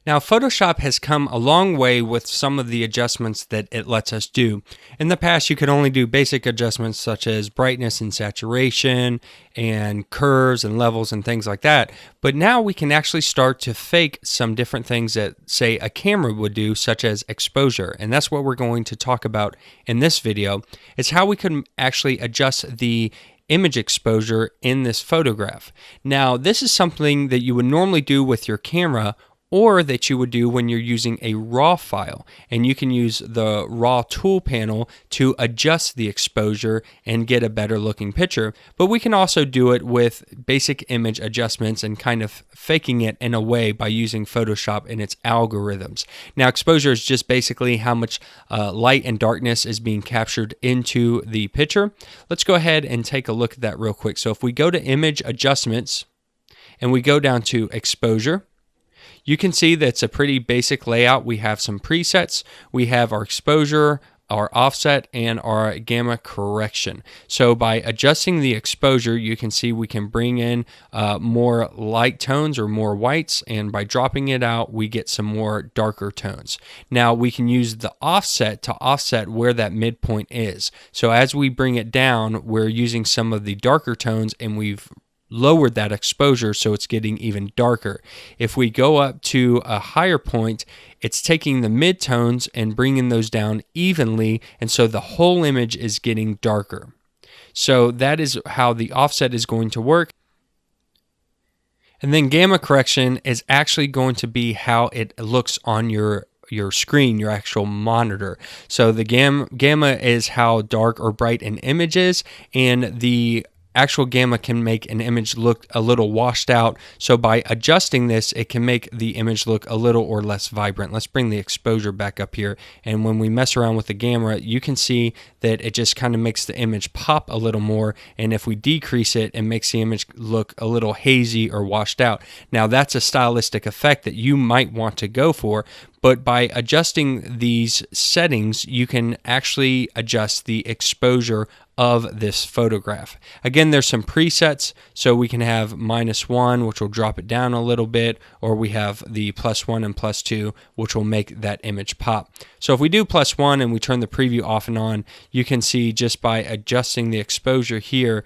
Now, Photoshop has come a long way with some of the adjustments that it lets us do. In the past, you could only do basic adjustments such as brightness and saturation and curves and levels and things like that. But now we can actually start to fake some different things that, say, a camera would do, such as exposure. And that's what we're going to talk about in this video. It's how we can actually adjust the image exposure in this photograph. Now, this is something that you would normally do with your camera, or that you would do when you're using a RAW file. And you can use the RAW tool panel to adjust the exposure and get a better looking picture. But we can also do it with basic image adjustments and kind of faking it in a way by using Photoshop and its algorithms. Now, exposure is just basically how much light and darkness is being captured into the picture. Let's go ahead and take a look at that real quick. So if we go to image adjustments and we go down to exposure, you can see that's a pretty basic layout. We have some presets. We have our exposure, our offset, and our gamma correction. So by adjusting the exposure, you can see we can bring in more light tones or more whites, and by dropping it out, we get some more darker tones. Now we can use the offset to offset where that midpoint is. So as we bring it down, we're using some of the darker tones, and we've lowered that exposure so it's getting even darker. If we go up to a higher point, it's taking the midtones and bringing those down evenly, and so the whole image is getting darker. So that is how the offset is going to work. And then gamma correction is actually going to be how it looks on your screen, your actual monitor. So the gamma is how dark or bright an image is, and the actual gamma can make an image look a little washed out. So by adjusting this, it can make the image look a little or less vibrant. Let's bring the exposure back up here. And when we mess around with the gamma, you can see that it just kind of makes the image pop a little more. And if we decrease it, it makes the image look a little hazy or washed out. Now that's a stylistic effect that you might want to go for. But by adjusting these settings, you can actually adjust the exposure of this photograph. Again, there's some presets, so we can have -1, which will drop it down a little bit, or we have the +1 and +2, which will make that image pop. So if we do +1 and we turn the preview off and on, you can see just by adjusting the exposure here,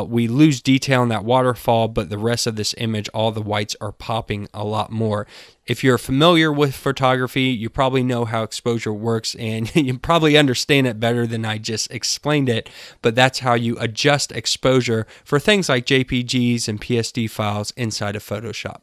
we lose detail in that waterfall, but the rest of this image, all the whites are popping a lot more. If you're familiar with photography, you probably know how exposure works, and you probably understand it better than I just explained it, but that's how you adjust exposure for things like JPGs and PSD files inside of Photoshop.